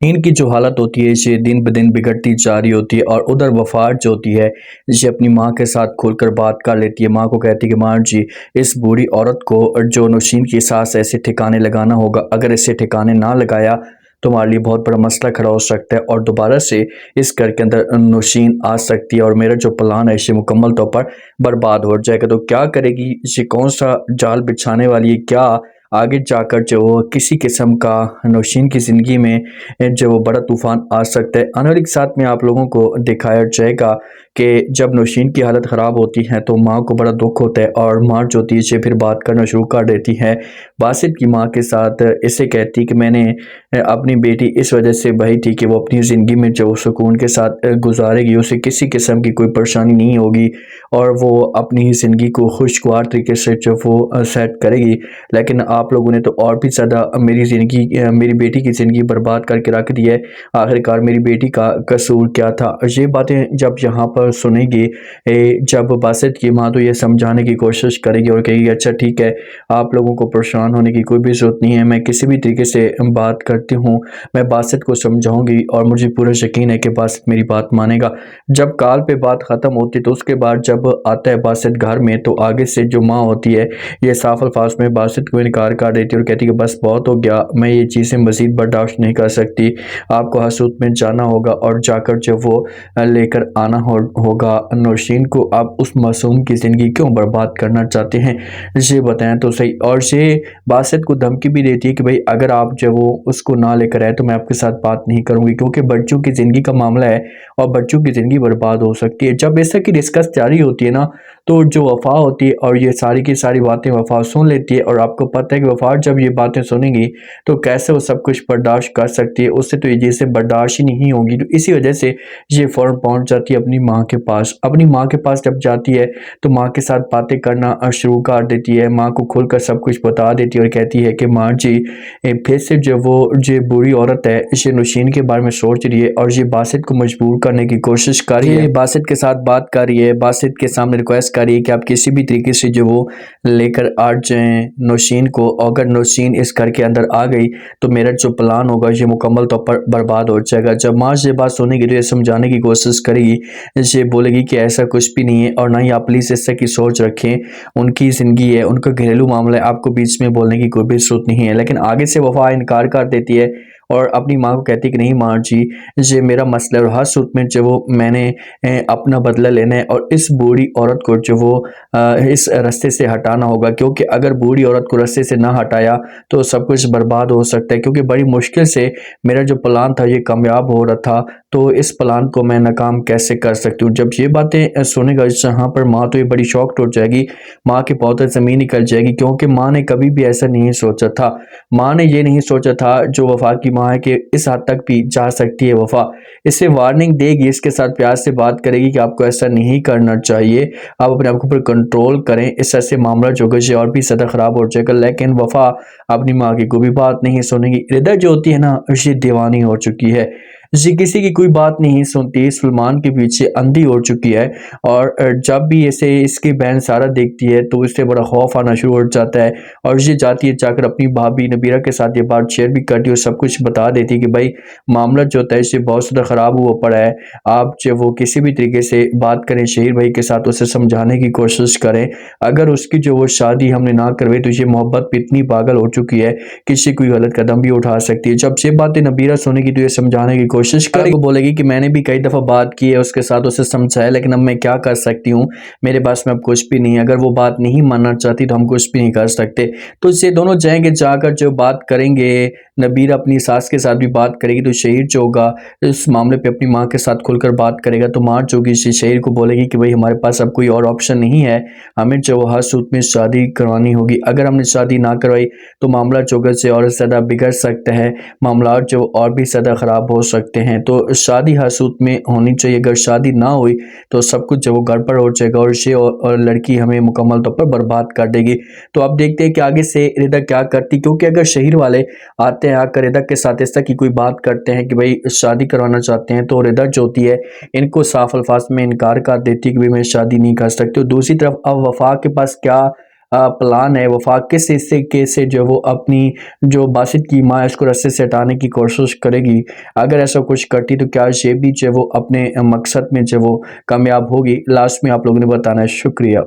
इनकी जो हालत होती है ये दिन ब दिन बिगड़ती जा रही होती है और उधर वफ़ात जो होती है ये अपनी माँ के साथ खुलकर बात कर लेती है। माँ को कहती है कि माँ जी, इस बूढ़ी औरत को जो नौशीन की सास ऐसे ठिकाने लगाना होगा, अगर इसे ठिकाने ना लगाया तो हमारे लिए बहुत बड़ा मसला खड़ा हो सकता है और दोबारा से इस घर के अंदर नौशीन आ सकती है और मेरा जो प्लान है इसे मुकम्मल तौर पर बर्बाद हो जाएगा। तो क्या करेगी, ये कौन सा जाल बिछाने वाली है, क्या आगे जाकर जो वो किसी किस्म का नौशीन की ज़िंदगी में जो वो बड़ा तूफ़ान आ सकता है। आने वाले के साथ में आप लोगों को दिखाया जाएगा कि जब नौशीन की हालत ख़राब होती है तो माँ को बड़ा दुख होता है और माँ जो होती है इसे फिर बात करना शुरू कर देती है बासित की माँ के साथ। इसे कहती कि मैंने अपनी बेटी इस वजह से बही थी कि वो अपनी ज़िंदगी में जो सुकून के साथ गुजारेगी, उसे किसी किस्म की कोई परेशानी नहीं होगी और वो अपनी ज़िंदगी को खुशगवार तरीके से जो वो सेट करेगी। लेकिन आप लोगों ने तो और भी ज़्यादा मेरी ज़िंदगी मेरी बेटी की ज़िंदगी बर्बाद करके रख दी है। आखिरकार मेरी बेटी का कसूर क्या था? ये बातें जब यहाँ पर सुनेगी जब बासित की माँ तो ये समझाने की कोशिश करेगी और कहेगी अच्छा ठीक है, आप लोगों को परेशान होने की कोई भी ज़रूरत नहीं है, मैं किसी भी तरीके से बात करती हूँ, मैं बासित को समझाऊँगी और मुझे पूरा यकीन है कि बासित मेरी बात मानेगा। जब कॉल पे बात ख़त्म होती तो उसके बाद जब आता है बासित घर में तो आगे से जो माँ होती है ये साफ अल्फाज में बासित को इनकार कर देती है और कहती है कि बस बहुत हो गया, मैं ये चीज़ें मज़ीद बर्दाश्त नहीं कर सकती। आपको हसूत में जाना होगा और जाकर जब वो लेकर आना होगा नौशीन को। आप उस मासूम की ज़िंदगी क्यों बर्बाद करना चाहते हैं, ये बताएं तो सही। और ये बासित को धमकी भी देती है कि भाई अगर आप जब वो उसको ना लेकर आए तो मैं आपके साथ बात नहीं करूँगी, क्योंकि बच्चों की ज़िंदगी का मामला है और बच्चों की ज़िंदगी बर्बाद हो सकती है। जब ऐसा की डिस्कस जारी होती है ना, तो जो वफ़ा होती है और ये सारी की सारी बातें वफ़ा सुन लेती है और आपको पता है कि वफ़ा जब ये बातें सुनेगी तो कैसे वो सब कुछ बर्दाश्त कर सकती है, उससे तो ये चीज़ें बर्दाश्त ही नहीं होंगी। तो इसी वजह से ये फ़ौरन पहुँच जाती है अपनी माँ के पास। अपनी माँ के पास जब जाती है तो माँ के साथ बातें करना शुरू कर देती है। माँ को खुलकर सब कुछ बता देती है और कहती है कि माँ जी, फिर से जो वो जो बूढ़ी औरत है ये नौशीन के बारे में सोच रही है और ये बासित को मजबूर करने की कोशिश कर रही है, बासित के साथ बात कर रही है, बासित के सामने रिक्वेस्ट कर रही है कि आप किसी भी तरीके से जो वो लेकर आ जाएँ नौशीन को। अगर नौशीन इस घर के अंदर आ गई तो मेरा जो प्लान होगा ये मुकम्मल तौर पर बर्बाद हो जाएगा। जब माँ ये बात सुनेगी तो ये समझाने की कोशिश करेगी, ये बोलेगी कि ऐसा कुछ भी नहीं है और ना ही आप प्लीज़ इस तरह की सोच रखें, उनकी ज़िंदगी है, उनका घरेलू मामला है, आपको बीच में बोलने की कोई भी ज़रूरत नहीं है। लेकिन आगे से वफ़ा इनकार कर देती है और अपनी माँ को कहती है कि नहीं माँ जी, ये मेरा मसला है और हर सूरत में जो वो मैंने अपना बदला लेना है और इस बूढ़ी औरत को जो वो इस रास्ते से हटाना होगा, क्योंकि अगर बूढ़ी औरत को रास्ते से ना हटाया तो सब कुछ बर्बाद हो सकता है। क्योंकि बड़ी मुश्किल से मेरा जो प्लान था ये कामयाब हो रहा था, तो इस प्लान को मैं नाकाम कैसे कर सकती हूँ। जब ये बातें सुनेगा यहाँ पर माँ तो ये बड़ी शॉक्ड हो जाएगी, माँ के पाँव तले ज़मीन निकल जाएगी, क्योंकि माँ ने कभी भी ऐसा नहीं सोचा था। माँ ने ये नहीं सोचा था जो वफ़ा की माँ है कि इस हद तक भी जा सकती है वफ़ा। इसे वार्निंग देगी, इसके साथ प्यार से बात करेगी कि आपको ऐसा नहीं करना चाहिए, आप अपने आप के ऊपर कंट्रोल करें, इस तरह से मामला जो है और भी ज़्यादा ख़राब हो जाएगा। लेकिन वफ़ा अपनी माँ की कोई भी बात नहीं सुनेगी। रिदा जो होती है ना, ये दीवानी हो चुकी है, ये किसी की कोई बात नहीं सुनती, सलमान के पीछे अंधी हो चुकी है। और जब भी इसे इसकी बहन सारा देखती है तो इससे बड़ा खौफ आना शुरू हो जाता है और ये जाती है जाकर अपनी भाभी नबीरा के साथ ये बात शेयर भी करती है और सब कुछ बता देती है कि भाई मामला जो होता है इससे बहुत ज़्यादा ख़राब हुआ पड़ा है, आप जो वो किसी भी तरीके से बात करें शहीर भाई के साथ, उसे समझाने की कोशिश करें। अगर उसकी जो वो शादी हमने ना करवाई तो ये मोहब्बत पे इतनी पागल हो चुकी है किसी कोई गलत कदम भी उठा सकती है। जब ये बातें नबीरा सुनेगी तो ये समझाने की कोशिश करेगी, वो बोलेगी कि मैंने भी कई दफ़ा बात की है उसके साथ, उसे समझाया, लेकिन अब मैं क्या कर सकती हूँ, मेरे पास में अब कुछ भी नहीं है। अगर वो बात नहीं मानना चाहती तो हम कुछ भी नहीं कर सकते। तो ये दोनों जाएंगे, जाकर जो बात करेंगे, नबीरा अपनी सास के साथ भी बात करेगी तो शहीर जो होगा इस मामले पे अपनी माँ के साथ खुलकर बात करेगा। तो माँ जो कि शहीर को बोलेगी कि भाई हमारे पास अब कोई और ऑप्शन नहीं है, हमें जो हर सूरत में शादी करवानी होगी। अगर हमने शादी ना करवाई तो मामला जो से और ज़्यादा बिगड़ सकता है, मामला जो और भी ज़्यादा ख़राब हो सकते हैं। तो शादी हर सूरत में होनी चाहिए, अगर शादी ना हुई तो सब कुछ जो वो गड़बड़ हो जाएगा और ये और लड़की हमें मुकम्मल तौर पर बर्बाद कर देगी। तो अब देखते हैं कि आगे से रिदा क्या करती, क्योंकि अगर शहीर वाले आते हैं आकर रिदा के साथ इस तरह की कोई बात करते हैं कि भाई शादी करवाना चाहते हैं तो रिदा जो होती है इनको साफ अल्फाज में इनकार कर देती है कि भाई मैं शादी नहीं कर सकती। तो दूसरी तरफ अब वफा के पास क्या प्लान है, वफ़ा किस तरीके से जो वो अपनी जो बासित की माँ है उसको रास्ते से हटाने की कोशिश करेगी। अगर ऐसा कुछ करती तो क्या ये भी जो वो अपने मकसद में जो वो कामयाब होगी? लास्ट में आप लोगों ने बताना है। शुक्रिया।